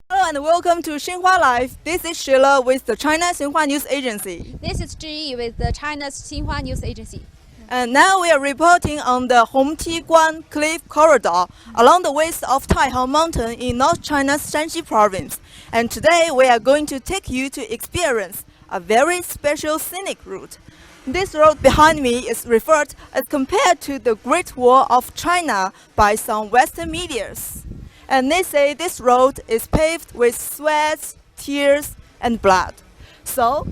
Hello and welcome to Xinhua Live. This is Sheila with the China Xinhua News Agency. This is Zhi with the China's Xinhua News Agency. And now we are reporting on the Hongtiguan Cliff Corridor along the waist of Taihao Mountain in North China's Shanxi province. And today we are going to take you to experience a very special scenic route. This road behind me is referred as compared to the Great Wall of China by some Western medias. And they say this road is paved with sweat, tears, and blood. So,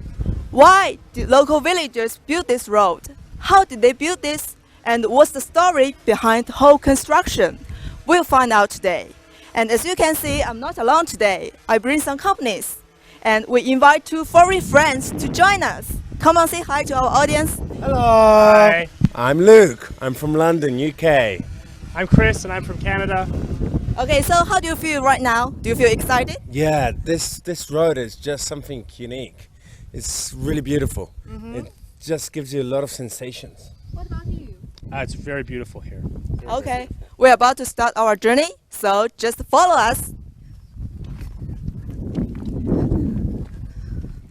why did local villagers build this road? How did they build this? And what's the story behind the whole construction? We'll find out today. And as you can see, I'm not alone today. I bring some companies. And we invite two furry friends to join us. Come on, say hi to our audience. Hello. Hi. I'm Luke. I'm from London, UK. I'm Chris and I'm from Canada. Okay, so how do you feel right now? Do you feel excited? Yeah, this road is just something unique. It's really beautiful. It just gives you a lot of sensations. What about you? It's very beautiful here. Okay, we're about to start our journey, so just follow us.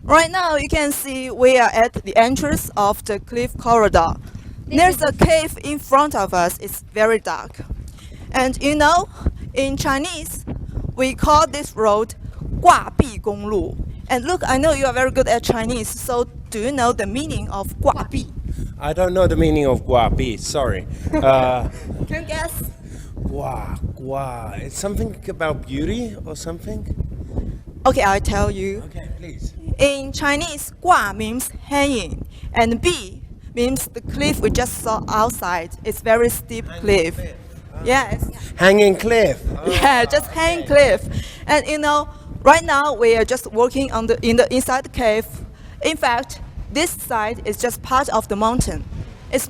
Right now, you can see we are at the entrance of the cliff corridor. There's a cave in front of us. It's very dark. And you know, in Chinese, we call this road 挂壁公路. And look, I know you are very good at Chinese, so do you know the meaning of 挂壁? I don't know the meaning of guapi, sorry. Can you guess? Gua. It's something about beauty or something? Okay, I'll tell you. Okay, please. In Chinese, 挂 means hanging, and 壁 means the cliff we just saw outside. It's very steep cliff. Yes. Hanging cliff. Yeah, just hang cliff. And you know, right now we are just working on inside the cave. In fact, this side is just part of the mountain.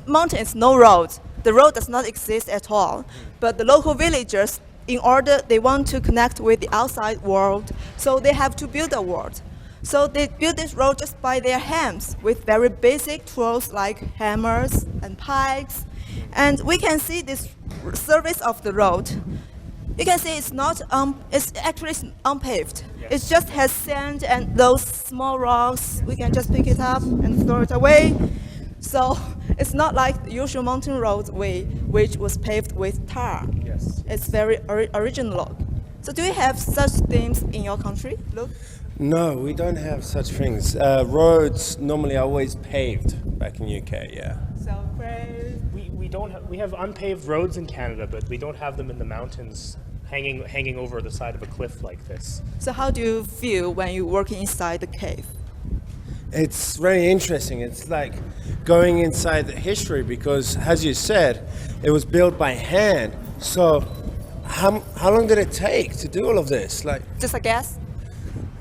Mountain is no road. The road does not exist at all. But the local villagers, in order they want to connect with the outside world, so they have to build a world. So they build this road just by their hands with very basic tools like hammers and pikes. And we can see this surface of the road. You can see it's actually unpaved. It just has sand and those small rocks. We can just pick it up and throw it away. So it's not like the usual mountain road way, which was paved with tar. Yes. It's very original look. So do you have such things in your country? Look. No, we don't have such things. Roads normally are always paved back in UK, yeah. So great. We have unpaved roads in Canada, but we don't have them in the mountains hanging over the side of a cliff like this. So how do you feel when you work inside the cave? It's very interesting. It's like going inside the history because, as you said, it was built by hand. So how long did it take to do all of this? Like, Just a guess?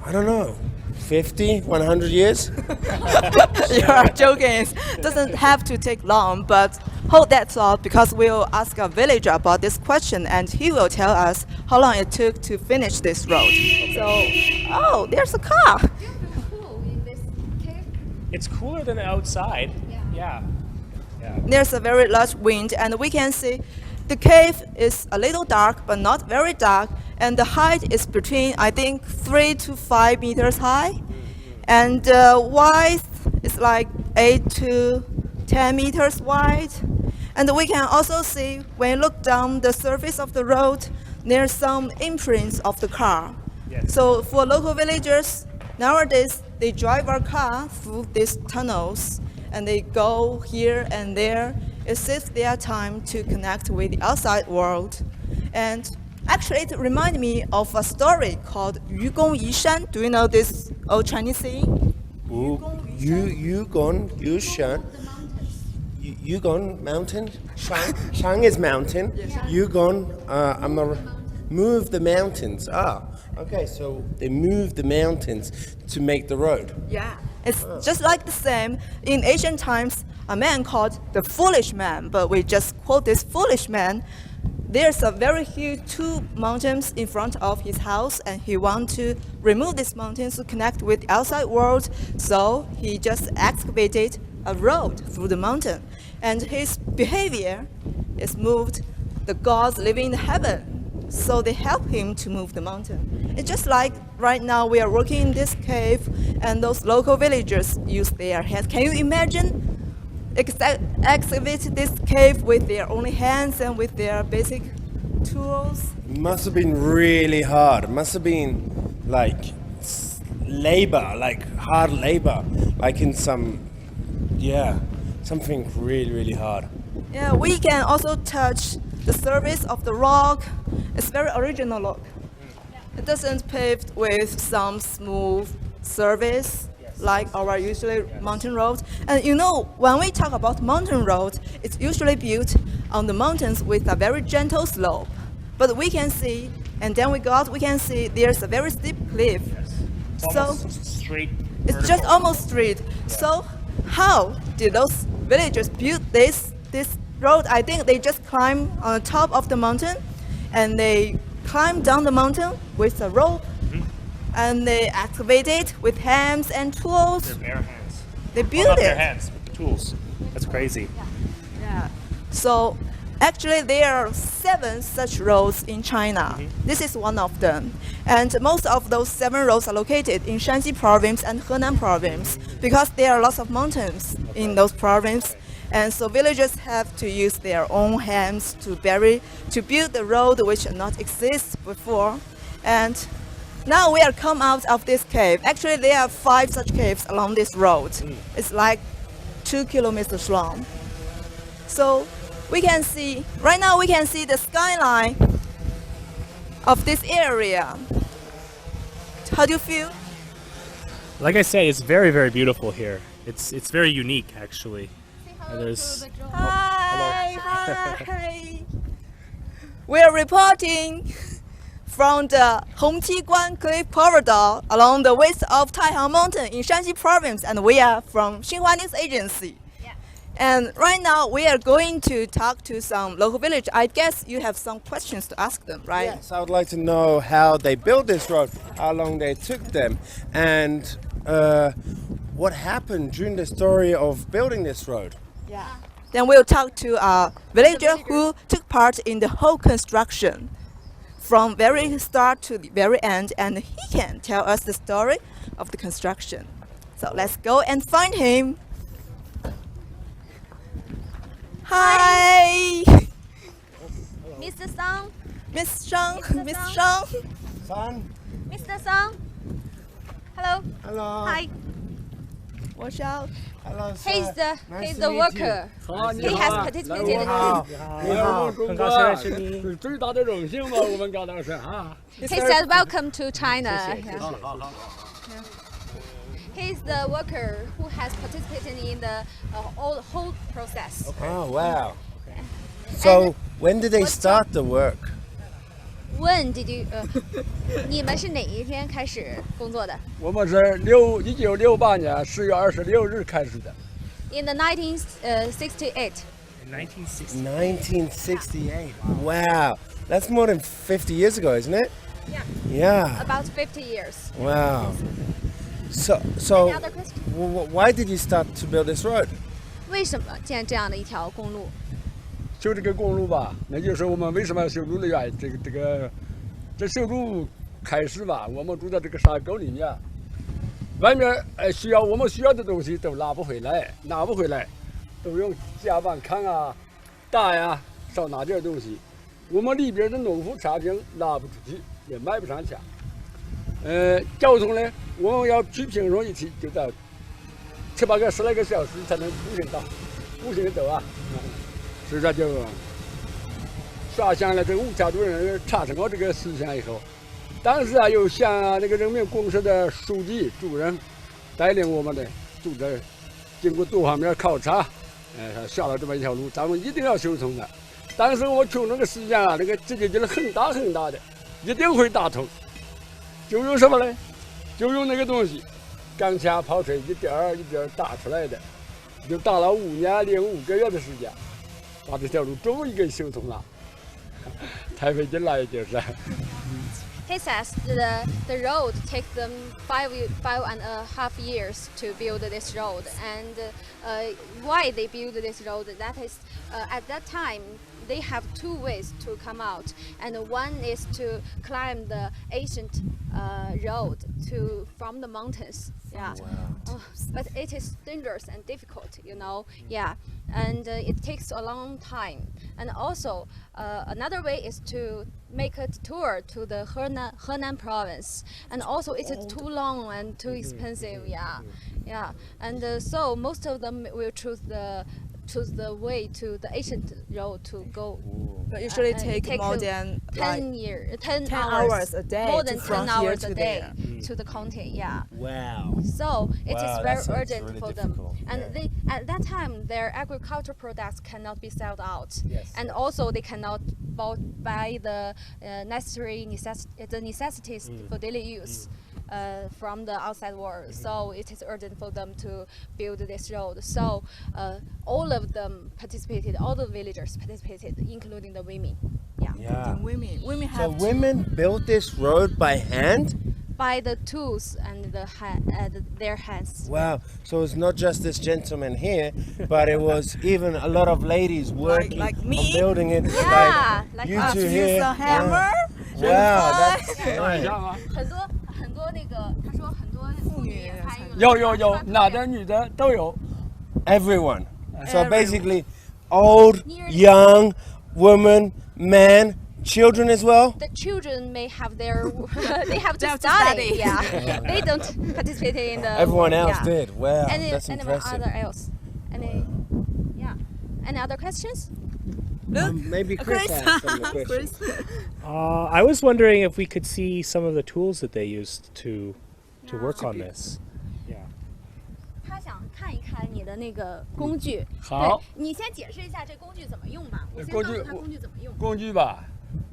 I don't know, 50, 100 years? You are joking. It doesn't have to take long, but hold that thought because we'll ask a villager about this question and he will tell us how long it took to finish this road. So, oh, there's a car. Cool in this cave. It's cooler than outside. Yeah. There's a very large wind and we can see the cave is a little dark but not very dark, and the height is between, I think, 3 to 5 meters high, and width is like 8 to 10 meters wide. And we can also see when you look down the surface of the road, there's some imprints of the car. Yes. So for local villagers, nowadays they drive our car through these tunnels and they go here and there. It saves their time to connect with the outside world. And actually it reminds me of a story called 愚公移山. Do you know this old Chinese saying? Yugong, Yushan. Yugong mountain? Shang is mountain. Yugong, I'm not. Move the mountains. Ah, okay, so they move the mountains to make the road. Yeah. It's just like the same. In ancient times, a man called the foolish man, but we just quote this foolish man. There's a very huge 2 mountains in front of his house, and he wants to remove these mountains to connect with the outside world. So he just excavated a road through the mountain, and his behavior is moved the gods living in heaven. So they help him to move the mountain. It's just like right now we are working in this cave, and those local villagers use their hands. Can you imagine excavate this cave with their only hands and with their basic tools? It must have been really hard. It must have been like labor, like hard labor, like in something really, really hard. Yeah, we can also touch the surface of the rock. It's very original look. It doesn't paved with some smooth surface like our usually mountain roads. And you know, when we talk about mountain roads, it's usually built on the mountains with a very gentle slope. But we can see, and then we can see there's a very steep cliff. It's So almost straight. it's just vertical. almost straight. So how did those villagers build this road? I think they just climb on the top of the mountain, and they climb down the mountain with a rope, and they excavate it with hands and tools. Their bare hands. They Well, build not their it. hands, with tools. That's crazy. Yeah. So actually there are 7 such roads in China. This is one of them. And most of those 7 roads are located in Shanxi province and Henan province because there are lots of mountains in those provinces. And so villagers have to use their own hands to build the road which did not exist before. And now we are come out of this cave. Actually, there are 5 such caves along this road. It's like 2 kilometers long. So we can see, right now we can see the skyline of this area. How do you feel? Like I said, it's very, very beautiful here. It's very unique, actually. There's Hi. We are reporting from the Hongqiguan Cliff Corridor along the west of Taihang Mountain in Shanxi Province, and we are from Xinhua News Agency. And right now we are going to talk to some local village. I guess you have some questions to ask them, right? Yes, I would like to know how they built this road, how long they took them, and what happened during the story of building this road. Yeah. Then we'll talk to a villager who took part in the whole construction from very start to the very end, and he can tell us the story of the construction. So let's go and find him. Hi, Mr. Song, Miss Shang. Mr. Miss Zhang. Shang. Son, Mr. Song. Hello. hello. Hi. Watch out. Hello, sir. He's the Nice he's to the meet worker. 好， He has participated. 你好，你好。中国是最大的荣幸吧，我们高大上啊。 He said, "Welcome to China." 好好好。 He's the worker who has participated in the whole process. Oh, wow. So, when did they start the work? When did you? 你们是哪一天开始工作的我们是1968年10月26日开始的。 ？In the 1968. in 1960. 1968. Wow. That's more than 50 years ago, isn't it? Yeah. Yeah. About 50 years. Wow. So Any other question? why did you start to build this road? 为什么建这样的一条公路？修这个公路吧，那就是我们为什么要修路的原因。这修路开始吧，我们住在这个山沟里面，外面我们需要的东西都拿不回来，都用甲板看啊、打呀，少拿点东西。我们里边的农副产品拿不出去，也卖不上钱。交通呢，我们要去平容一去，就得7、8个、10来个小时才能步行走啊。所以说就刷新了这个5家主任产生了这个思想以后，当时啊有像那个人民公社的书记主任带领我们的组织，经过多方面考察，想了这么一条路，咱们一定要修通的。当时我穷这个思想啊，这个直接就是很大的，一定会打通。就用什么呢？就用那个东西，钢钾泡水一点儿一点儿打出来的，就打了5年零5个月的时间，把这条路终于给修通了。太费劲了，也就是。He says the road takes them 5.5 years to build this road, and why they build this road? That is, at that time they have two ways to come out, and one is to climb the ancient road from the mountains. Yeah. But it is dangerous and difficult, Yeah, and it takes a long time. And also, another way is to make a tour to the Henan province, and also it is too long and too expensive. Yeah. And so most of them will choose the way to the ancient road to go. But usually take more than 10 hours a day. More than from 10 here hours to a day there. to the county. Yeah. Wow. So it is Wow, very that sounds urgent really for them, difficult. and Yeah. they at that time their agricultural products cannot be sold out, Yes. and also they cannot buy the necessities for daily use. From the outside world, so it is urgent for them to build this road. So all of them participated, all the villagers participated, including the women. Yeah. Yeah. Women So have women built this road by hand? By the tools and their hands. Wow. So it's not just this gentleman here, but it was even a lot of ladies working like me? on building it. Yeah, like you us. two use here. a hammer. Wow, that's 看一下啊，很多那个，他说很多妇女也参与了。有，男的女的都有。 everyone. So Everyone. basically, old, young, woman, man, children as well. The children may have their they have to have to study. study. Yeah, they don't participate in the. Everyone else yeah. did. Wow, that's Anyone impressive. other else? Any other questions? Maybe Chris Chris. asked some of the questions. I was wondering if we could see some of the tools that they used to work on this. Yeah. 他想看一看你的那个工具。好对，你先解释一下这工具怎么用吧。我先工具告诉他工具怎么用。工具吧，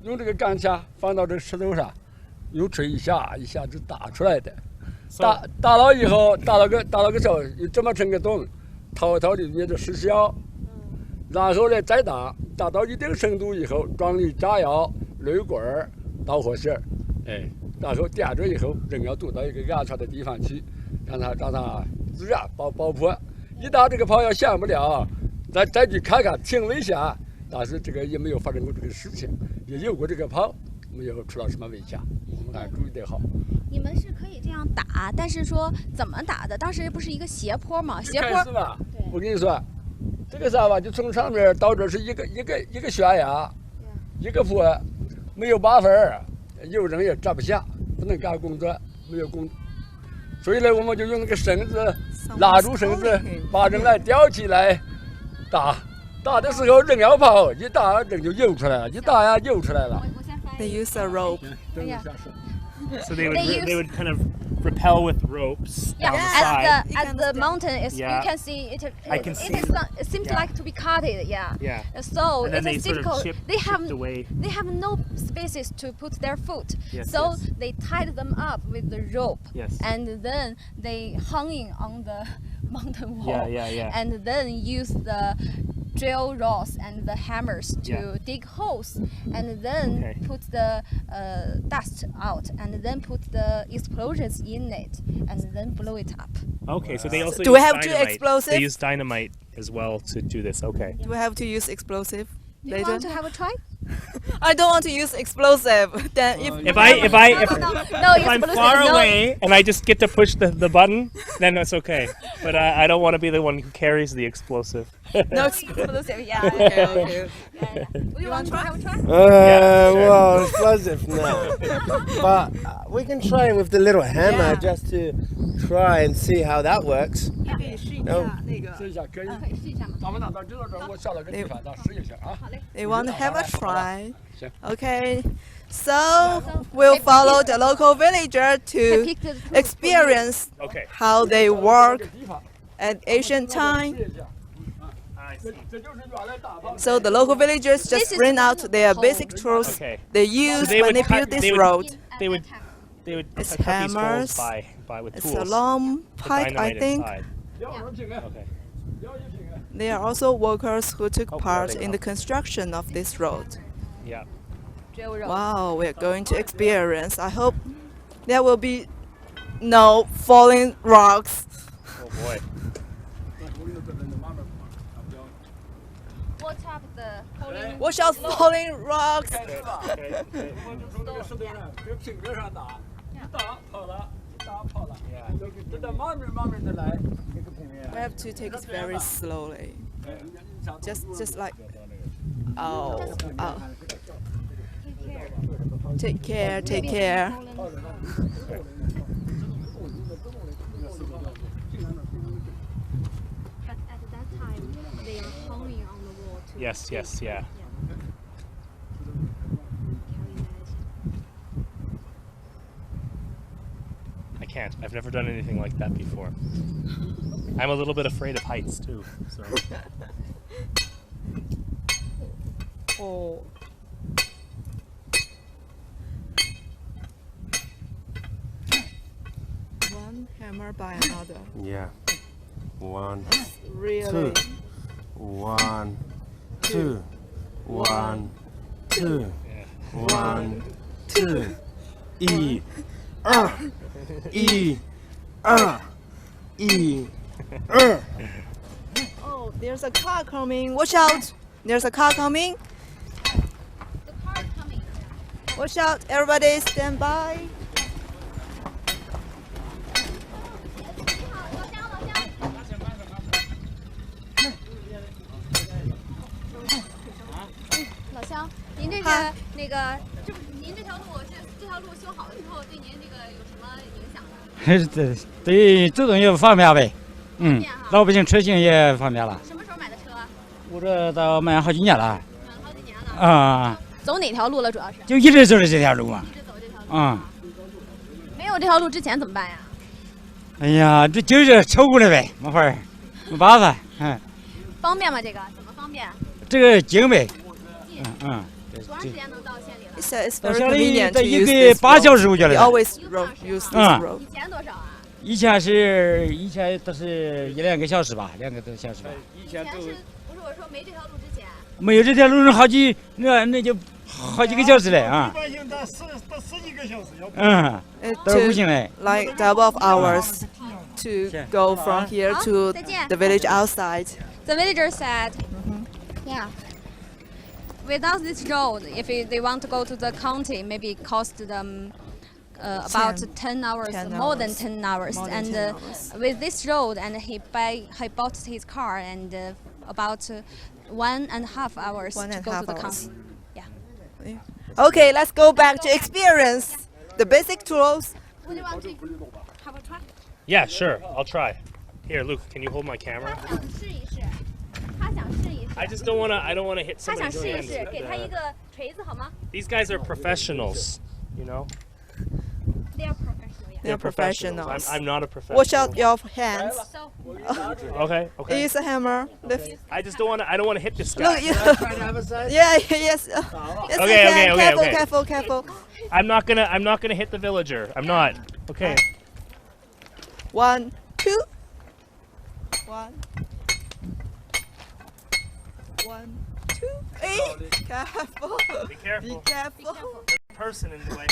用这个钢钎放到这个石头上，用锤一下子打出来的。打了以后，打了个手，这么成个洞，掏里面的石硝，然后呢再打到一定深度以后，装里炸药、雷管、导火线，然后点着以后，人要躲到一个安全的地方去，让它自然爆破。一打这个炮要响不了，再去看看，挺危险，但是这个也没有发生过这个事情，也有过这个炮，没有出了什么危险，我们还注意得好。你们是可以这样打，但是说怎么打的？当时不是一个斜坡吗？斜坡是吧？对我跟你说，这个啥吧，就从上面到这是一个悬崖，一个坡，没有把分儿，有人也站不下，不能干工作，没有工。所以呢，我们就用那个绳子拉住绳子，把人来吊起来打。打的时候人要跑，一打人就游出来了，一打呀游出来了。我先翻 They 译。 use a rope. 等一下是。 So they would They would kind of rappel with ropes Yeah, down the side. as the mountain is, Yeah. you can see it. I can see. It seems Yeah. like to be cutted. Yeah. Yeah. So And then it they is sort of difficult. chipped They away. have no spaces to put their foot. Yes, So yes. they tied them up with the rope. Yes. And then they hung it on the mountain wall. Yeah. And then use the drill rods and the hammers to Yeah. dig holes, and then Okay. put the dust out, and then put the explosions in it, and then blow it up. Okay, so they also Do we use have to dynamite. explosive? They use dynamite as well to do this. Okay. Do we have to use explosive You later? want to have a try? I don't want to use explosive. Then If I'm explosive, far no. away and I just get to push the button, then that's okay. But I don't want to be the one who carries the explosive. no explosive. Yeah. Okay. Would you want to have a try? Yeah, sure. Well, explosive no. But we can try with the little hammer Yeah. just to try and see how that works. 可以试一下那个。试一下可以。可以试一下吗？咱们拿到这儿，我下了个地方，咱试一下啊。好嘞。 They want to have a try. Sure. Okay. So we'll follow the local villager to Pick the fruit. experience Okay. how they work at ancient time. 这就是原来打炮。 So the local villagers This just is bring out one their hole. basic tools Okay. they use they when would they cut- build this they would- road. They would It's cut these hammers. holes by with It's tools. a long Put pike, I dynamite think. inside. 要2瓶啊， Okay. 要1瓶啊。 They are also workers who took Oh, part there they in go. the construction of this road. Yeah. Drill road. Wow, we're going to experience. I hope there will be no falling rocks. Oh boy. What up the polling Watch out, falling rocks. 我就从这个石头上，这平面上打，一打跑了，一打跑了。这得慢慢的来，这个平面。 We have to take it very slowly. Just like, oh. Take care, take care. But at that time, they are hanging on the wall too. Yes, yes, yeah. I can't. I've never done anything like that before. I'm a little bit afraid of heights too. So. Oh. One hammer by another. Yeah. 1, Really? 1, 2, 1, 2, 1, 2, 1, 2, 1, 2. Oh, there's a car coming. Watch out. There's a car coming. The car is coming. Watch out. Everybody stand by. 老乡，您这个那个，您这条路修好了之后，对您这个有什么影响呢？对这种也方便呗，方便哈。老百姓出行也方便了。什么时候买的车？我这都买好几年了。买了好几年了。啊，走哪条路了？主要是。就一直走的这条路嘛。一直走这条路。啊。没有这条路之前怎么办呀？哎呀，这就是超过了呗，没法儿，没办法，方便吗？这个怎么方便？这个近呗。近。多长时间能到县里了？ It says it's very 到县里 convenient to 这一 use 个 this 8 road. 小时我觉 We 得。 always use this road. 以前多少啊？以前都是1、2个小时吧，2个多小时吧。以前是不是我说没这条路之前？没有这条路那就好几个小时嘞啊。一般性到十几个小时要。It 都是步 took 行嘞。 like double of hours to go from here to 再见。 the village outside. The villager said, "Yeah, without this road, if they want to go to the county, maybe it cost them about 10 hours, 10 more than hours. 10 hours. More than And 10 hours. with this road, and he bought his car and about 1.5 hours to go to 1.5 the hours. county. Yeah. Okay, let's go back to experience the basic tools. Would you want to have a try? Yeah, sure. I'll try. Here, Luke, can you hold my camera? 他想试一试，他想试一试。 I just don't wanna. I don't wanna hit 他想 somebody's 试一 hands. 试，给他一个锤子好吗 These guys are professionals. You know.？They are professional, yeah. They're professionals. I'm not a professional. Watch out your hands. So Okay. Okay. Use a hammer. Lift. I just don't wanna. I don't wanna hit this Look, guy. you, yeah, yes. Yes, Okay, you okay, can. okay, Careful, okay. careful, careful. I'm not gonna hit the villager. I'm not. Okay. 1, 2. 1. 1, 2. Hey, careful. Be careful. Be careful. There's a person in the way.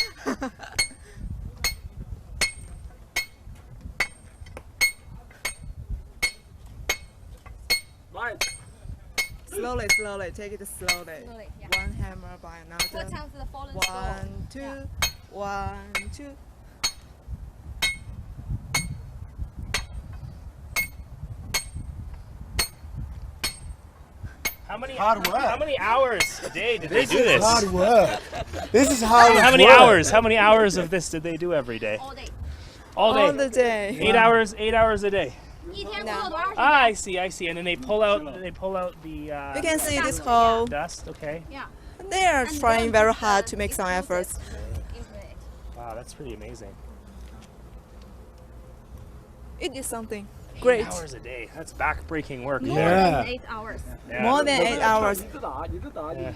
Slowly, slowly. Take it slowly. Slowly, yeah. One hammer by what another. times the fallen stone? 1, 2. 1, 2. Hard work. How many hours a day did they do this? Hard work. This is hard How many work. hours? How many hours of this did they do every day? All day. All All day. the day. 8 hours. 8 hours a day. 一天工作多长时间？ Ah, I see. I see. And then they pull out. The You can see this hole. dust. Okay. Yeah. They are trying very hard to make some efforts. Into it. Wow, that's pretty amazing. It is something 8 great. hours a day. That's back-breaking work. More Yeah. than 8 hours. Yeah. More than 8 hours. 一直打，一直打， Yeah.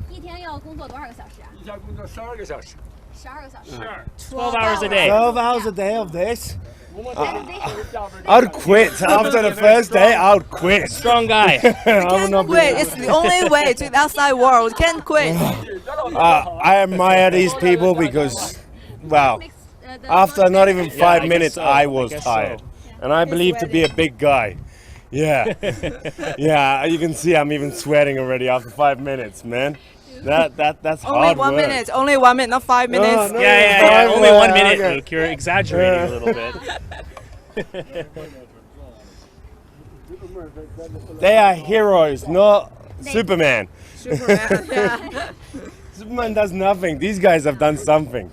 一天要工作多少个小时啊？一天工作12个小时。 12个小时。 Sure. 12 hours a day. 12 hours a day of this. And they I'd quit after the first day. I'd quit. Strong guy. I'm not. Quit. It's the only way to the outside world. Can't quit. I admire these people because, well, mix, the after not even Yeah, 5 I guess minutes, so. I I was guess so. tired, and I believe to be a big guy. Yeah. Yeah, you can see I'm even sweating already after 5 minutes, man. That's Only hard 1 work. minute. Only 1 minute, not 5 minutes. no. Yeah. Only 1 minute, Okay. Luke. You're exaggerating a little bit. They are heroes, not Superman. Superman. Yeah. Superman does nothing. These guys have done something.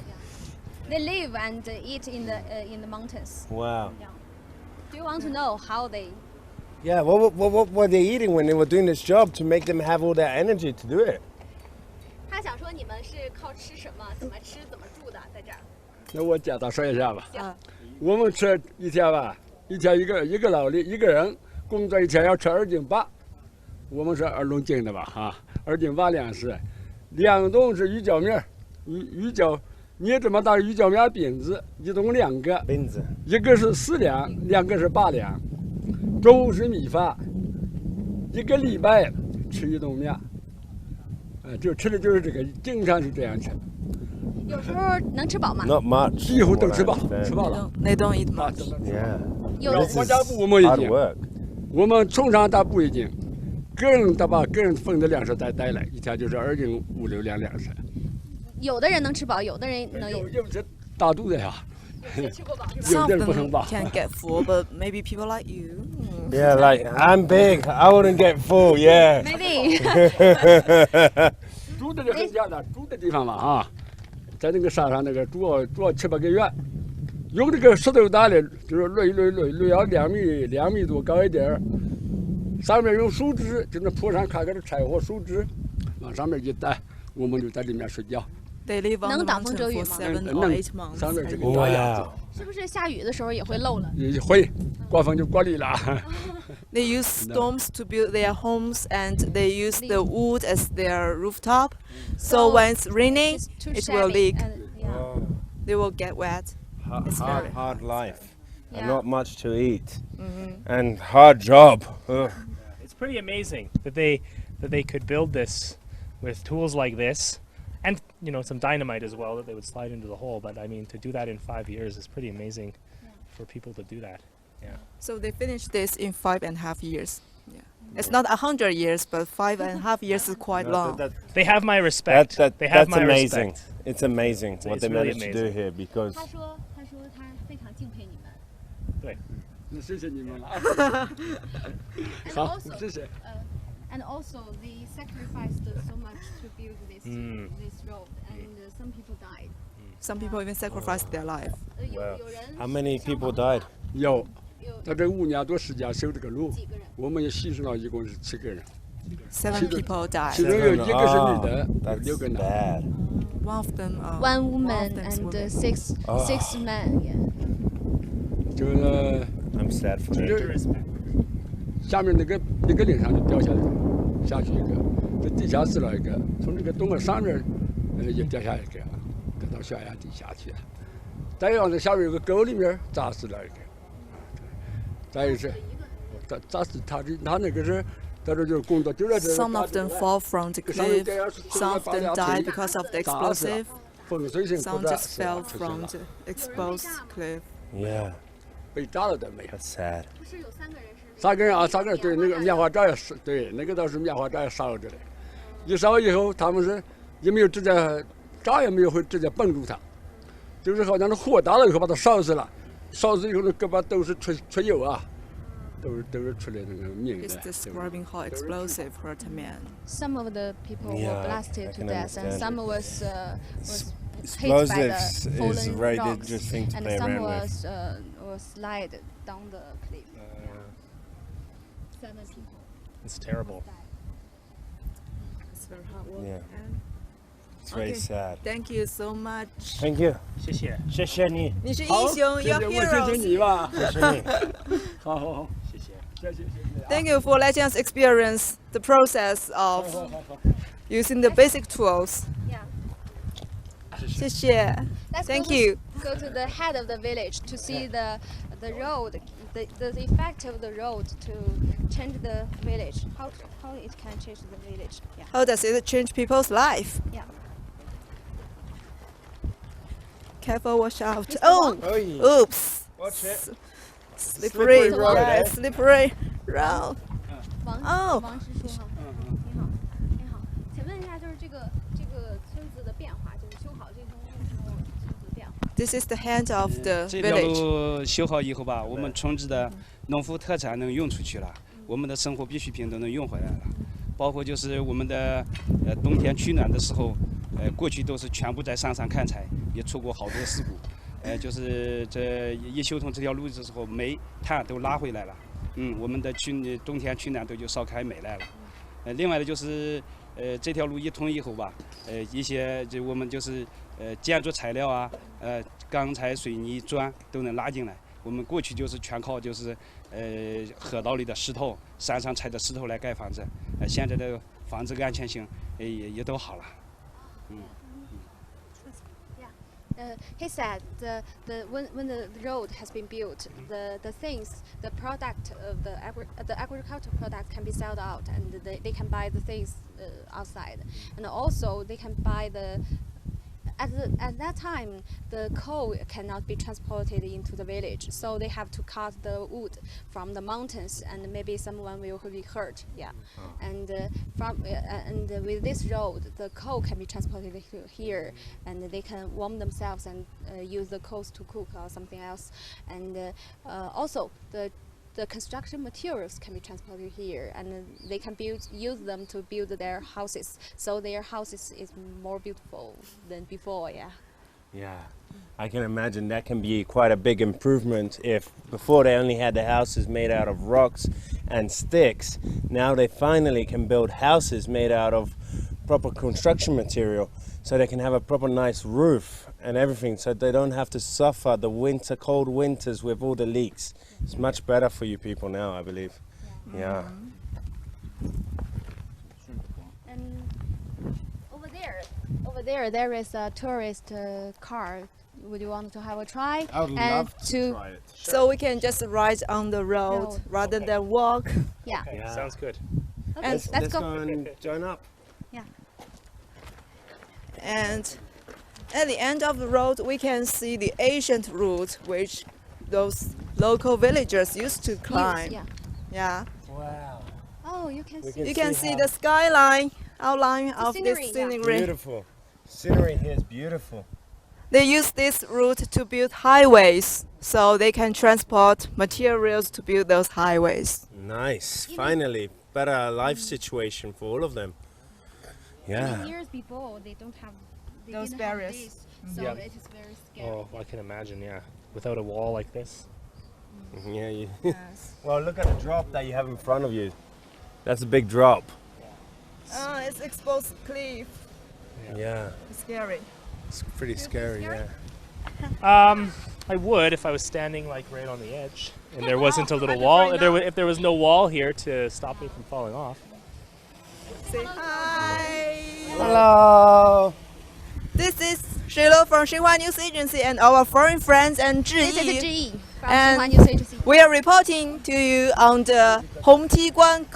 They live and eat in the mountains. Wow. Yeah. Do you want to know how they? Yeah, what were they eating when they were doing this job to make them have all that energy to do it? 他想说你们是靠吃什么，怎么吃怎么住的，在这儿。那我简单说一下吧。啊我们吃一天吧，一天一个劳力一个人工作一天要吃2斤8，我们是2笼斤的吧哈，2斤8粮食，2桶是鱼饺面，鱼饺你这么大鱼饺面饼子，1桶2个，饼子，一个是4两，2个是8两，中午是米饭，1个礼拜吃1桶面，就吃的就是这个，经常是这样吃，有时候能吃饱吗？ Not much. 几乎都 from 吃 what 饱 I，understand. 吃饱了。 They don't eat much. Yeah. 有的 This 国 is 家部我们已 hard 经， work. 我们从上到部已经，个人他把个人分的粮食带来，一天就是2斤5、6两粮食。有的人能吃饱，有的人能有些大肚子呀，吃不饱。 Some 有 of 的人不能 them 饱。 can get full, but maybe people like you. Yeah, like I'm big. I wouldn't get full. Yeah. Maybe 住的就很简单，住的地方嘛啊，在那个山上那个住了7、8个月，用这个石头搭的，就是垒要2米多高一点儿，上面用树枝，就那坡上看个柴火树枝，往上面一带，我们就在里面睡觉。 They live on the 能挡风 mountain 遮雨 for 吗？ 7 or 能 8 months. 上面这个大鸭子 Wow. 是不是下雨的时候也会漏了？也会，刮风就刮里了。 They use storms to build their homes and they use the wood as their rooftop. So when it's raining, It's too it will shabby leak. and, yeah. They will get wet. It's very Hard life. And Yeah. not much to eat. And hard job. Ugh. It's pretty amazing that they could build this with tools like this, and some dynamite as well that they would slide into the hole. But I mean, to do that in 5 years is pretty amazing for people to do that. Yeah. So they finished this in 5.5 years. Yeah. It's not 100 years, but 5.5 years is quite long. They have my respect. They have That's my amazing. respect. It's amazing what it's they really managed to do amazing. here because 他说他非常敬佩你们。对，谢谢你们了。 And 好， also, 谢谢。 and also they sacrificed so much to build this road, and some people died. Some people even sacrificed their life. 有 Wow. 有人 how many 伤 people 亡的 died? 有，有在这5年多时间修这个路几个人，我们也牺牲了一共是7个人， 7 people 其 died. 中有1个是女 Ah, 的，有 that's 6个男的。 bad. One of them, one one woman of them is and women. six men. Yeah. 就是I'm sad for 这 them. 下面那个岭上就掉下来了，下去一个，这地下死了一个，从这个洞上面也掉下一个，掉到悬崖底下去了。再往这下面有个沟里面砸死了一个，再一个是砸死他那个是在这就是工作就在这。 Some of them fall from the cliff. Some of them died because of the explosive. 风水性 Some 不断 just fell from the exposed cliff. Yeah, 被炸了的没有。 that's sad. 不是有3个人是3个人啊，3个人对，那个棉花渣也是，对，那个倒是棉花渣也烧着嘞。一烧以后，他们是也没有直接渣也没有会直接绷住它，就是好像是火大了以后把它烧死了，烧死以后那胳膊都是出油啊，都是出来那个命 He's 的。对吧 describing how explosive hurt a man. Some of the people Yeah, were blasted I to can death, and understand. some was hit by Explosives the is fallen a very rocks, dangerous thing to and play some around with. was slide down the cliff. 7 people It's terrible. died. It's very hard work. Yeah. It's very Okay. sad. Thank you so much. Thank you. 谢谢，谢谢你。你是英好，雄谢谢，You're 我谢谢 heroes. 你吧，谢谢你。好，谢谢。谢谢。 Thank you for letting us experience the process of using the basic tools. Yeah. 谢谢。 Let's Thank go, you. Go to the head of the village to see the road, the effect of the road to change the village. How it can change the village? Yeah. How does it change people's life? Yeah. Careful, watch out. Mr. Oh, Oh, oops. watch it. Slippery, Slippery road, yeah, eh? slippery. round. 王哦王师叔哈，你好，你好，请问一下，就是这个村子的变化，就是修好这条路之后，村子的变化。This is the hand of the 这条 village. 路修好以后吧，我们村子的农副特产能用出去了，我们的生活必需品都能用回来了，包括就是我们的冬天取暖的时候，过去都是全部在山上砍柴，也出过好多事故，就是这一修通这条路的时候，煤炭都拉回来了，我们的冬天取暖都就烧开煤来了，另外的就是这条路一通以后吧，一些就我们就是建筑材料啊，钢材、水泥、砖都能拉进来。我们过去就是全靠就是河道里的石头、山上采的石头来盖房子，现在的房子安全性也都好了。He said when the road has been built, the things, the product of the agricultural product can be sold out, and they can buy the things outside, and also they can buy at that time the coal cannot be transported into the village, so they have to cut the wood from the mountains, and maybe someone will be hurt. Yeah, and with this road, the coal can be transported here, and they can warm themselves and use the coals to cook or something else, and also the construction materials can be transported here, and they can use them to build their houses. So their houses is more beautiful than before. Yeah. Yeah, I can imagine that can be quite a big improvement if before they only had the houses made out of rocks and sticks. Now they finally can build houses made out of proper construction material, so they can have a proper nice roof and everything, so they don't have to suffer the cold winters with all the leaks. It's much better for you people now, I believe. Yeah. And over there is a tourist car. Would you want to have a try? I would love to try it. So we can just ride on the road Road. rather than walk. Yeah. Okay, Yeah. sounds good. Okay, And let's go. and join up. And at the end of the road, we can see the ancient route which those local villagers used to climb. Yeah. Yeah. Wow. Oh, you can see. You can see the skyline outline of scenery, this yeah. scenery. Beautiful. Scenery here is beautiful. They use this route to build highways, so they can transport materials to build those highways. Nice. Finally, better life situation for all of them. Yeah. Years before, they don't have Those didn't barriers. Have this, so Yeah. it is very scary. Oh, I can imagine. Yeah, without a wall like this. Yeah. Yes. Well, look at the drop that you have in front of you. That's a big drop. It's exposed cliff. Yeah. It's scary. It's pretty scary. scary? Yeah. I would if I was standing like right on the edge, and there wasn't a little I'm wall. afraid If there was no wall here to stop me from falling off. Say hi. Hello. This is Sheila from Xinhua News Agency and our foreign friends and This is Zhiyi. G from And Xinhua News Agency. We are reporting to you on the Hongtiguan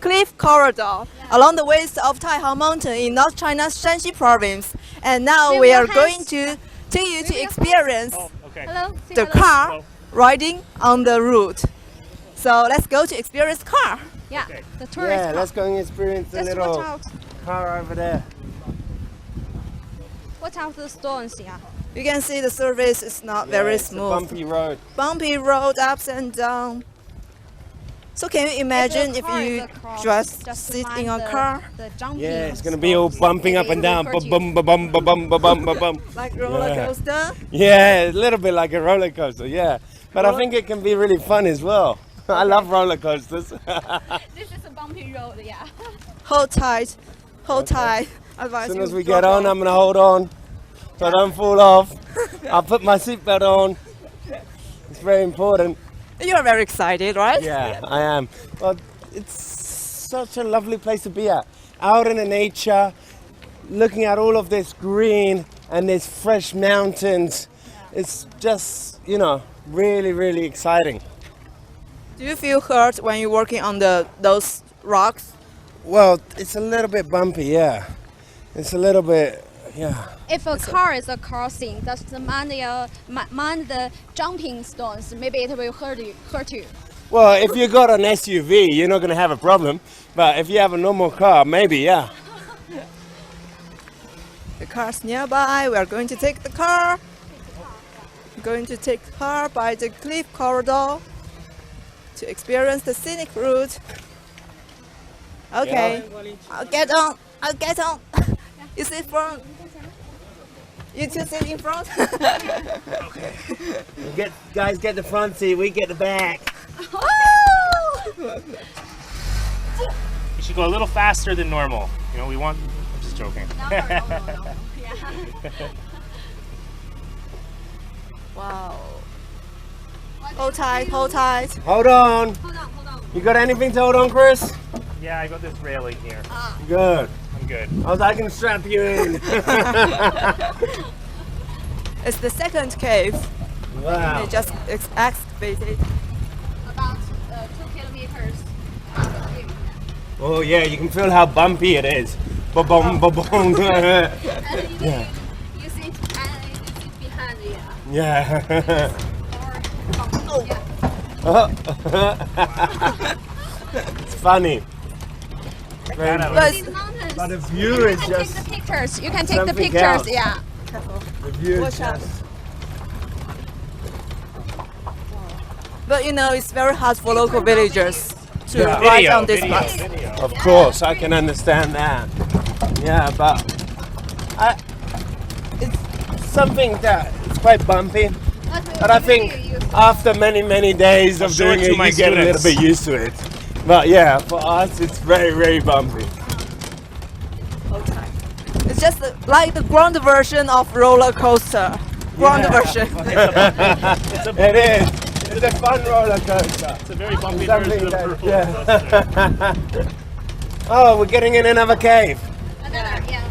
Cliff Corridor along the waist of Taihang Mountain in North China's Shanxi province. And now Wave we your are going hands. to take you Wave to your experience Oh, okay. Hello. Say the hello. car Hello. riding on the route. So let's go to experience car. Yeah. Okay. The tourist Yeah, car. let's go and experience the Just little watch out. car over there. Watch out the stones. Yeah. You can see the surface is not Yeah, very it's a smooth. bumpy road. Bumpy road, ups and down. So can you imagine if car is you across, just sit mind in a the- car The jumping Yeah, it's gonna be all stones. bumping up Maybe and it will down. hurt you. Bum bum bum bum bum bum bum bum bum. like roller Yeah. coaster? Yeah, a little bit like a roller coaster. Yeah, but I think it can be really fun as well. I love roller coasters. This is a bumpy road. Yeah. Hold tight, hold tight. As Otherwise soon you as we drop get on, off. I'm gonna hold on so I don't fall off. I'll put my seatbelt on. It's very important. You are very excited, right? Yeah, I am. Well, it's such a lovely place to be at. Out in the nature, looking at all of this green and these fresh mountains. It's just, really, really exciting. Do you feel hurt when you're working on those rocks? Well, it's a little bit bumpy, yeah. It's a little bit, yeah. If a car is crossing, just mind the jumping stones. Maybe it will hurt you. Well, if you got an SUV, you're not going to have a problem. But if you have a normal car, maybe, yeah. The car's nearby. We are going to take the car. We're going to take the car by the cliff corridor to experience the scenic route. Okay, I'll get on. I'll get on. You sit front. You two sit in front. Okay. Guys get the front seat, we get the back. You should go a little faster than normal. You know, we want. I'm just joking. No. Yeah. Wow. Hold tight, hold tight. Hold on. Hold on. You got anything to hold on, Chris? Yeah, I got this railing here. Good. I'm good. I can strap you in. It's the second cave. Wow. They just excavated. About 2 kilometers. Oh yeah, you can feel how bumpy it is. Ba-boom, ba-boom. And you sit behind, yeah. Yeah. Or, yeah. It's funny. But These mountains. But the view is You can just take the pictures. You can take the something pictures. else. Yeah. the view Watch is out. just But you know, it's very hard for local villagers to Yeah. ride Video, on this video, bus. video. Of course, I can understand that. Yeah, but it's something that it's quite bumpy. But I think after many days of I'll show doing it to it, my you get a little students. bit used to it. But yeah, for us, it's very bumpy. Hold tight. It's just like the ground version of roller coaster. Ground version. It is. It's a fun roller coaster. It's a very bumpy Something version of that, yeah. Oh, we're getting in another cave.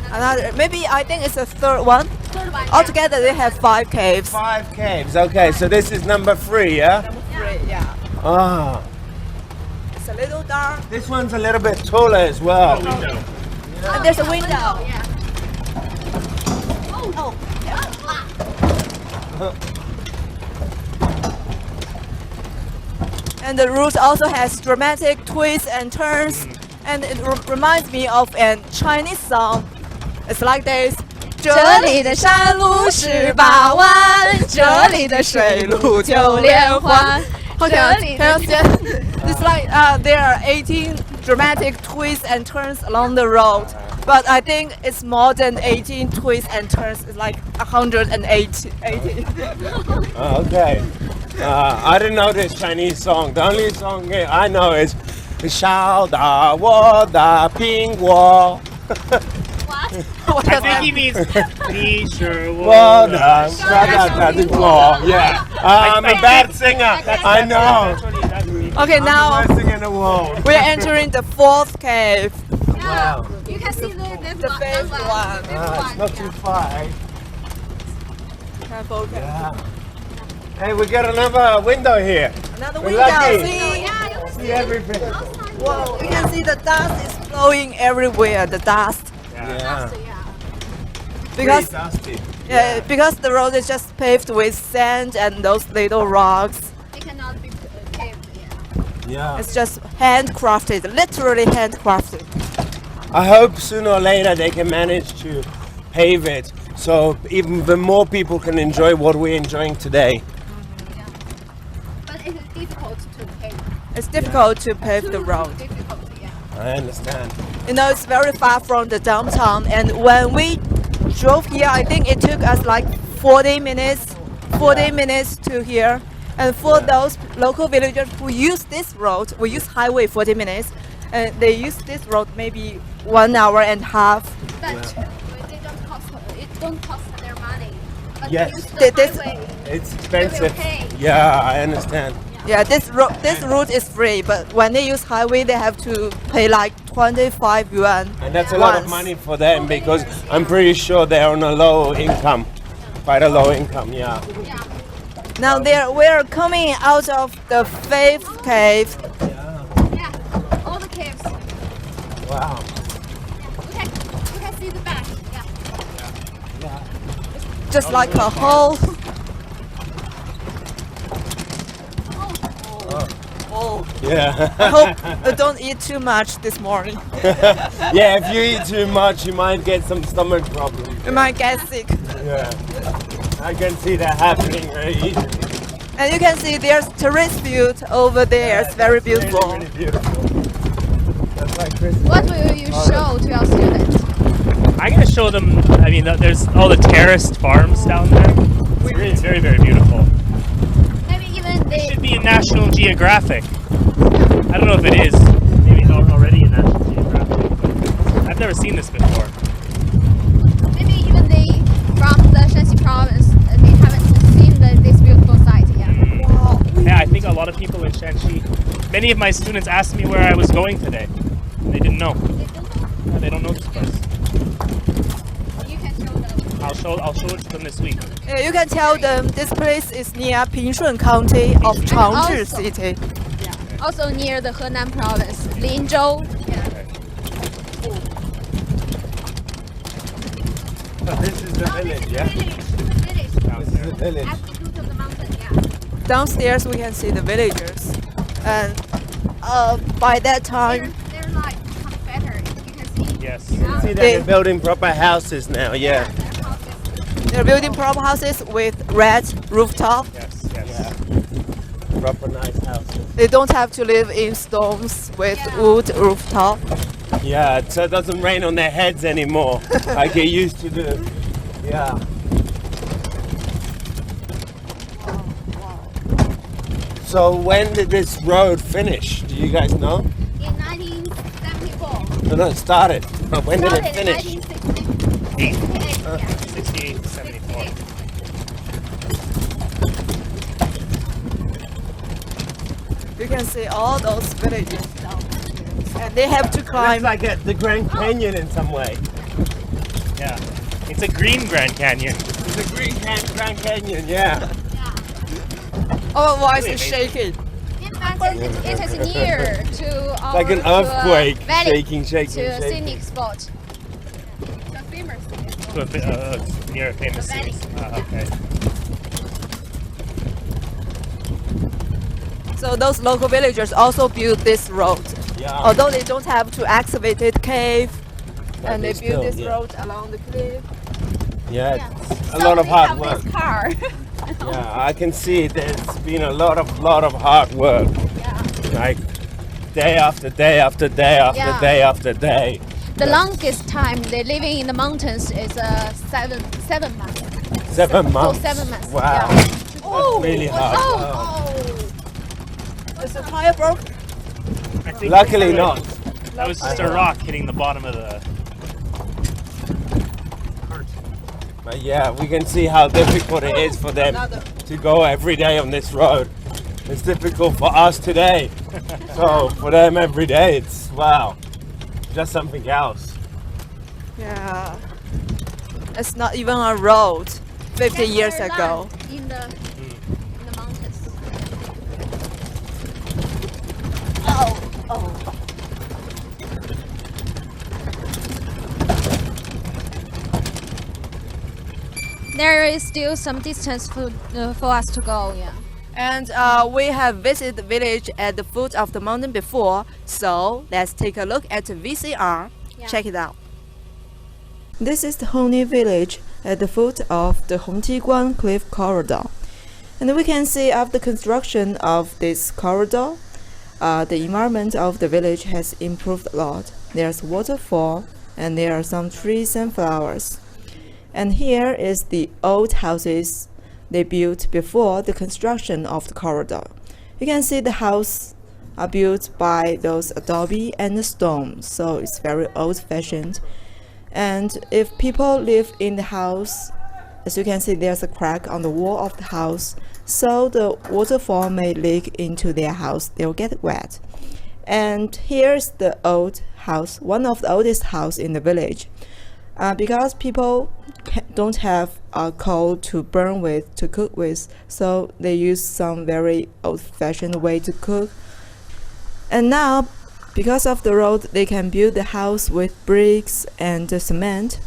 Another, maybe I think it's a third one. Third one. Altogether, they have 5 caves. 5 caves. Okay, so this is number 3, yeah? Yeah. Ah, It's a little dark. this one's a little bit taller as well. Window. And there's a window. Yeah. And the route also has dramatic twists and turns. And it reminds me of a Chinese song. It's like this. 这里的山路18弯，这里的水路9连环。How can you see? It's like there are 18 dramatic twists and turns along the road. But I think it's more than 18 twists and turns. It's like 180. Oh, okay. I didn't know this Chinese song. The only song I know is 小的我的苹果。 What I does think that he mean? means 你是我我的的。苹果。Yeah. I'm a bad singer. I know. Okay, I'm now the worst singer in the world. we are entering the 4th cave. Yeah. You can see this The fifth one. It's not too far. Eh? Careful, careful. Yeah. Hey, we got another window here. Another We're window. lucky. See? Yeah, you can See everything. Whoa, you can see the dust is flowing everywhere. The dust. Yeah. Because Pretty dusty. yeah, because the road is just paved with sand and those little rocks. It cannot be paved. Yeah. Yeah. It's just handcrafted, literally handcrafted. I hope sooner or later they can manage to pave it so even more people can enjoy what we're enjoying today. But it is difficult to pave. It's difficult to pave the road. Difficult, yeah. I understand. You know, it's very far from the downtown, and when we drove here, I think it took us like 40 minutes to here. And for those local villagers who use this road, we use highway 40 minutes, and they use this road maybe 1 hour and a half. But they don't cost their money. But Yes. use the This- highway. It's expensive. pay. Yeah, I understand. Yeah, this route is free, but when they use highway, they have to pay like 25 yuan. And that's a lot of once. money for them because I'm pretty sure they're on a low income. Quite a low income, yeah. Yeah. Now we're coming out of the 5th cave. Yeah. All the caves. Wow. You can see the back. Yeah. Just like a hole. Oh. Yeah. I hope you don't eat too much this morning. Yeah, if you eat too much, you might get some stomach problems. You might get sick. Yeah. I can see that happening very easily. And you can see there's terrace view over there. It's very beautiful. Really beautiful. That's like Christmas. What will you show to your students? I'm going to show them, I mean, there's all the terraced farms down there. It's really very, very beautiful. Maybe even It they should be in National Geographic. I don't know if it is. Maybe it's already in National Geographic. But I've never seen this before. maybe even they from the Shanxi province they haven't seen this beautiful site. Yeah. Yeah, I think a lot of people in Shanxi, many of my students asked me where I was going today. They didn't know. Yeah, they don't know this place. You can show them. I'll show it to them this week. Yeah, you can tell them this place is near Pingshun County of Changzhi also- City. Also near the Henan province, Linzhou. Yeah. This is the village, yeah? Village. This is the village. At the foot of the mountain. Yeah. Downstairs we can see the villagers, and by that time, They're like much better. You can see. Yes. See that They- they're building proper houses now, yeah. Their houses. they're building proper houses with red rooftop. Yes, yes. Yeah. Proper nice houses. They don't have to live in stones with Yeah. wood rooftop. Yeah, so it doesn't rain on their heads anymore, like it used to do. Yeah. So when did this road finish? Do you guys know? In 1974. No, it started. But when did it Started in finish? 1968. Yeah. 68 to 74. You can see all those villages downstairs, and they have to Looks climb. like the Grand Canyon in some way. Yeah. It's a green Grand Canyon. It's a Grand Canyon, yeah. Otherwise, Really it's amazing. shaking. In fact, it is near to our Like an to a earthquake, valley, shaking. to a scenic spot. The famous scenic spot. To near a famous valley. city. Okay. So those local villagers also built this road. Yeah. Although they don't have to excavate cave, But and they they built still, this yeah. road along the cliff. Yeah, Yeah. it's a So lot of we hard have work. This car. Yeah, I can see there's been a lot of hard work. Yeah. Like day after day after day after Yeah. day after day. The longest time they living in the mountains is 7 months. 7 months. 7 months. Wow. Yeah. Oh, really hard. is the tire broke? I think Luckily not. That was just a rock hitting the bottom of the cart. But yeah, we can see how difficult it is for them to go every day on this road. It's difficult for us today. So for them every day, it's wow, just something else. Yeah. It's not even a road 50 years Their ago. land in the mountains. There is still some distance for us to go. Yeah. And we have visited the village at the foot of the mountain before, so let's take a look at the VCR. Yeah. Check it out. This is the Hongni village at the foot of the Hongtiguan cliff corridor. And we can see after construction of this corridor, the environment of the village has improved a lot. There's waterfall and there are some trees and flowers. And here is the old houses they built before the construction of the corridor. You can see the house are built by those adobe and stone, so it's very old-fashioned. And if people live in the house, as you can see, there's a crack on the wall of the house, so the waterfall may leak into their house. They'll get wet. And here's the old house, one of the oldest house in the village. Because people don't have coal to burn with, to cook with, so they use some very old-fashioned way to cook. And now, because of the road, they can build the house with bricks and cement,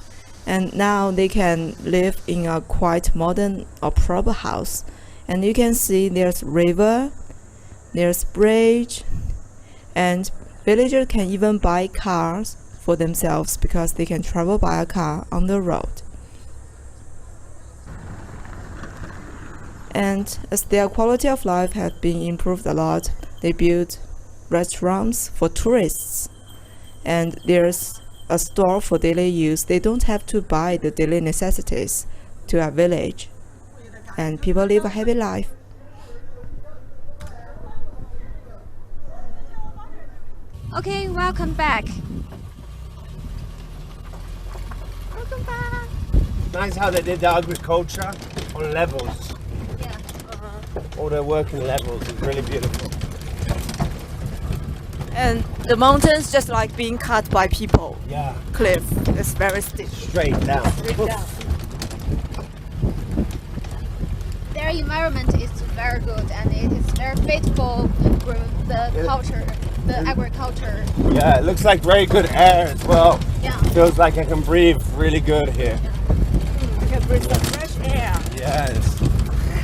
and now they can live in a quite modern or proper house. And you can see there's river, there's bridge, and villagers can even buy cars for themselves because they can travel by a car on the road. And as their quality of life has been improved a lot, they build restaurants for tourists, and there's a store for daily use. They don't have to buy the daily necessities to a village, and people live a happy life. Okay, welcome back. Welcome back. Nice how they did the agriculture on levels. Yeah. All their working levels is really beautiful. And the mountains just like being cut by people. Yeah, Cliff is very steep. straight down. Their environment is very good and it is very faithful with the culture, the agriculture. Yeah, it looks like very good air as well. Yeah. Feels like I can breathe really good here. You can breathe some fresh air. Yes.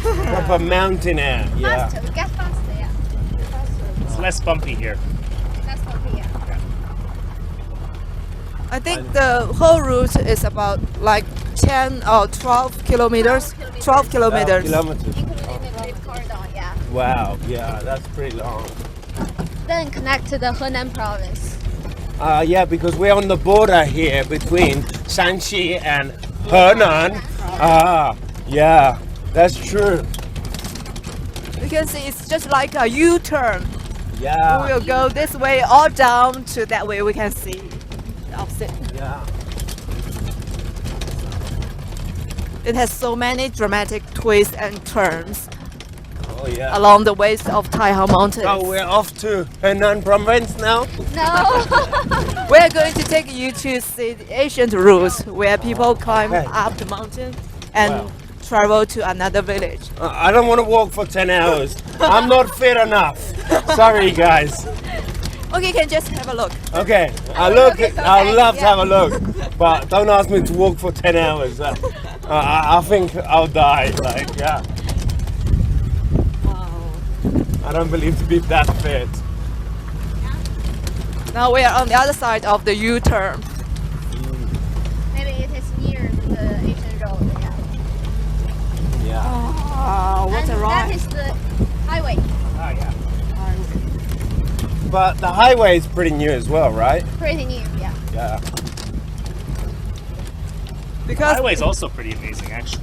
Proper mountain air. Yeah. Faster, get faster, yeah. It's less bumpy here. That's what we are. I think the whole route is about like 10 or 12 kilometers. 12 kilometers. Kilometers. Including the Great Corridor, yeah. Wow, yeah, that's pretty long. Then connect to the Henan province. Yeah, because we're on the border here between Shanxi and Henan. Yeah, that's true. You can see it's just like a U-turn. Yeah. We will go this way or down to that way. We can see the opposite. Yeah. It has so many dramatic twists and turns Oh yeah. along the ways of Taihao Mountains. Oh, we're off to Henan province now. No. We're going to take you to see the ancient routes where people climb Okay. up the mountain and Wow. travel to another village. I don't want to walk for 10 hours. I'm not fit enough. Sorry, guys. Okay, you can just have a look. Okay, I'd love to have a look, but don't ask me to walk for 10 hours. I think I'll die. Like, yeah. I don't believe to be that fit. Now we are on the other side of the U-turn. Maybe it is near the Asian road, yeah. Yeah. Oh, what and a ride. that is the highway. Ah, yeah. But the highway is pretty new as well, right? Pretty new, yeah. Yeah. Because Highway's also pretty amazing, actually.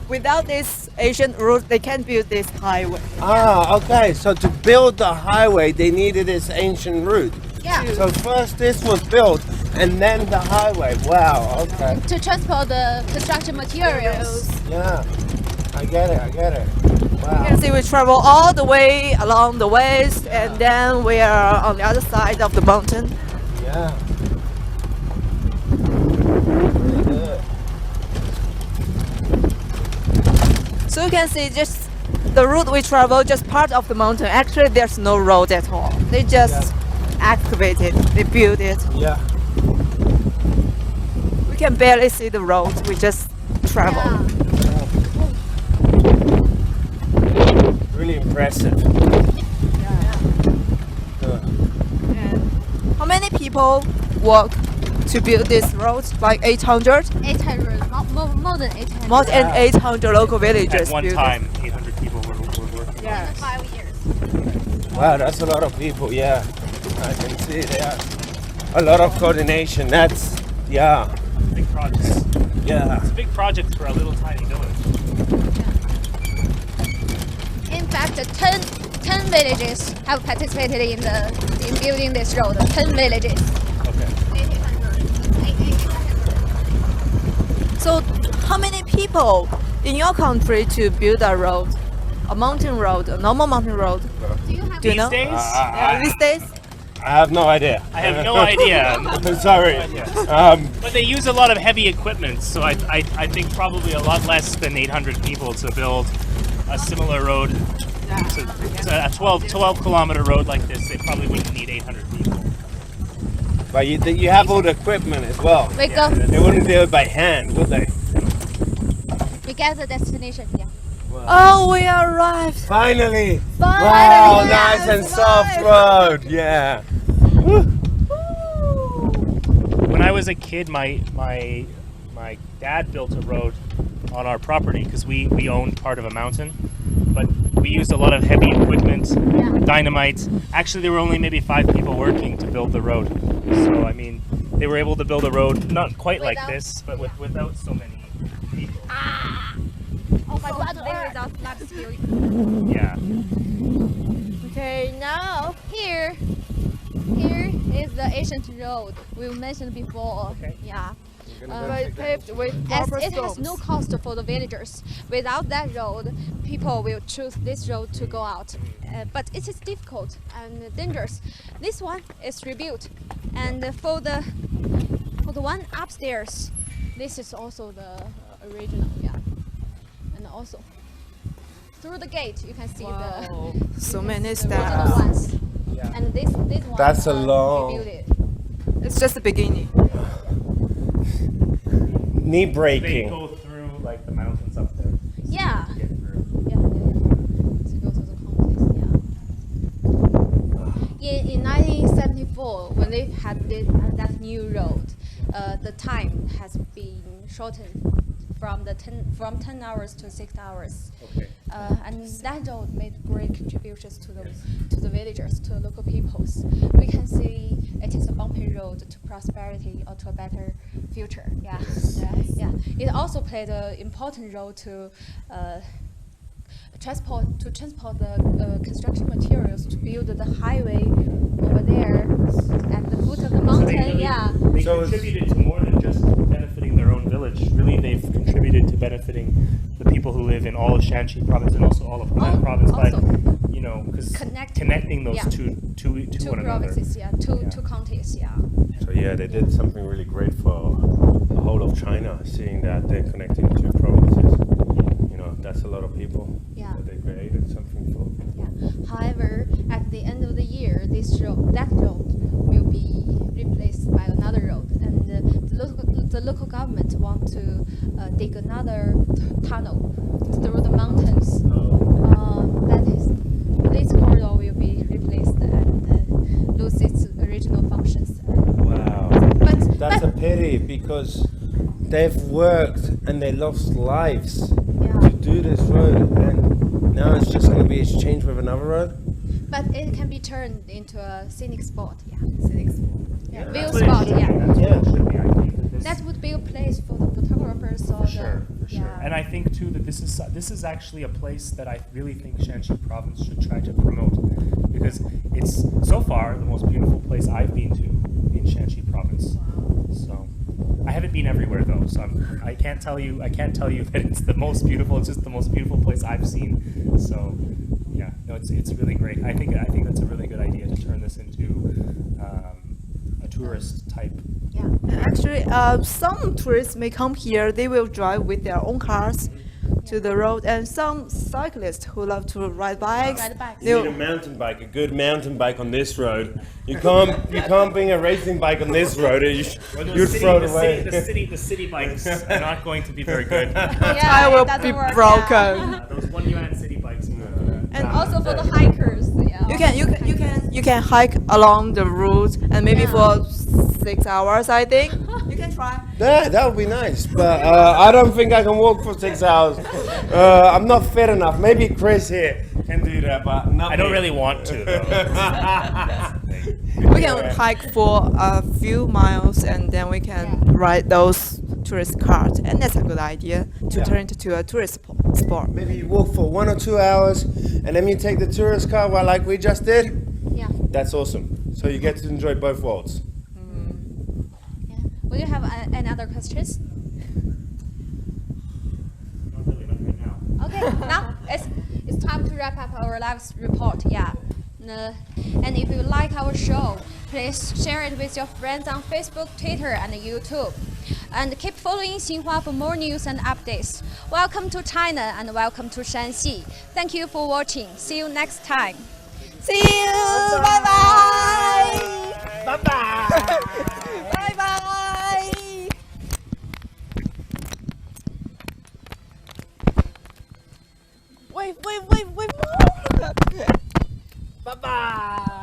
without this ancient route, they can't build this highway. Okay. So to build the highway, they needed this ancient route. Yeah. So first this was built, and then the highway. Wow. Okay. To transport the construction materials. Yeah. I get it. You Wow. can see we travel all the way along the west, and then we are on the other side of the mountain. Yeah. Really good. So you can see just the route we travel, just part of the mountain. Actually, there's no road at all. They just excavate it, they build it. Yeah. We can barely see the road, we just travel. Yeah. Really impressive. And how many people work to build this road? Like 800? 800, more than 800. More than 800 local villagers At one built it. time, 800 people were working. Yeah. In 5 years. Wow, that's a lot of people. Yeah, I can see there. A lot of coordination. That's yeah, Big projects. yeah. It's a big project for a little tiny village. In fact, 10 villages have participated in building this road. 10 villages. Okay. 800. So how many people in your country to build a road? A mountain road, a normal mountain road? Do you have Do you These know? days, These days? I have no idea. I have no idea. I'm sorry. But they use a lot of heavy equipment, so I think probably a lot less than 800 people to build a similar road. To a 12 kilometer road like this, they probably wouldn't need 800 people. But you have all the equipment as well. We go. They wouldn't do it by hand, would they? We get the destination. Yeah. Oh, we arrived. Finally! Finally, Wow, yes, nice and soft road. Yeah. When I was a kid, my dad built a road on our property because we owned part of a mountain, but we used a lot of heavy equipment, dynamite. Actually, there were only maybe 5 people working to build the road. So I mean, they were able to build a road not quite like this, but without so many people. Oh my God! Without much skill. Yeah. Okay, now here is the ancient road we mentioned before. Okay. Yeah. But paved with As proper it has no stones. cost for the villagers. Without that road, people will choose this road to go out. But it is difficult and dangerous. This one is rebuilt, and for the one upstairs, this is also the original. Yeah, and also through the gate you can see Wow, the so you can many see the original steps. ones. Yeah. And this one That's a long- rebuilt it. It's just the beginning. Knee They breaking. go through like the mountains up there. Yeah. To get through. Yeah. To go to the contest, yeah. In 1974, when they had that new road, the time has been shortened from 10 hours to 6 hours. Okay. And that road made great contributions to the villagers, to the local peoples. We can see it is a bumpy road to prosperity or to a better future. Yeah, yeah. It also played an important role to transport the construction materials to build the highway over there at the foot of the mountain. Yeah. They So it's- contributed to more than just benefiting their own village. Really, they've contributed to benefiting the people who live in all of Shanxi province and also all of Hunan province by, also. you know, because Connecting. connecting those Yeah. two Two one another. provinces, yeah. Two Yeah. counties, yeah. So yeah, they did something really great for the whole of China, seeing that they're connecting 2 provinces. You know, that's a lot of people Yeah. that they created something for. Yeah. However, at the end of the year, that road will be replaced by another road, and the local government want to dig another tunnel through the mountains. This corridor will be replaced and lose its original functions. Wow. But That's a pity because they've worked and they lost lives yeah. to do this road, and now it's just going to be exchanged with another road. But it can be turned into a scenic spot. Yeah. Yeah. View That's what it spot. should be. Yeah. That's Yeah. what it should be. I think that this, That would be a place for the photographers or for sure. Yeah. And I think too that this is actually a place that I really think Shanxi province should try to promote, because it's so far the most beautiful place I've been to in Shanxi province. So I haven't been everywhere though, so I can't tell you that it's the most beautiful. It's just the most beautiful place I've seen. So yeah, no, it's really great. I think that's a really good idea to turn this into a tourist type. Yeah. Actually, some tourists may come here. They will drive with their own cars to the road, and some cyclists who love to ride bikes. Ride bikes. You need a mountain bike, a good mountain bike on this road. You can't bring a racing bike on this road. You'd throw it away. The city bikes are not going to be very good. Tire will it doesn't be work, broken. yeah. Those 1 yuan city bikes. And Also for the hikers. Yeah. You can hike along the route, and maybe Yeah. for 6 hours, I think. You can try. That would be nice, but I don't think I can walk for 6 hours. I'm not fit enough. Maybe Chris here can do that, but not I don't me. really want to though. That's the thing. We can hike for a few miles, and then we can ride those tourist carts, and that's a good idea to Yeah. turn it into a tourist spot. Maybe you walk for 1 or 2 hours, and then you take the tourist car, well, like we just did. Yeah. That's awesome. So you get to enjoy both worlds. Yeah. Would you have any other questions? Not really, not right now. Okay, now it's time to wrap up our live report. Yeah. And if you like our show, please share it with your friends on Facebook, Twitter, and YouTube. And keep following Xinhua for more news and updates. Welcome to China and welcome to Shanxi. Thank you for watching. See you next time. See you. Bye bye. Bye bye. Bye bye. wave more. Bye bye.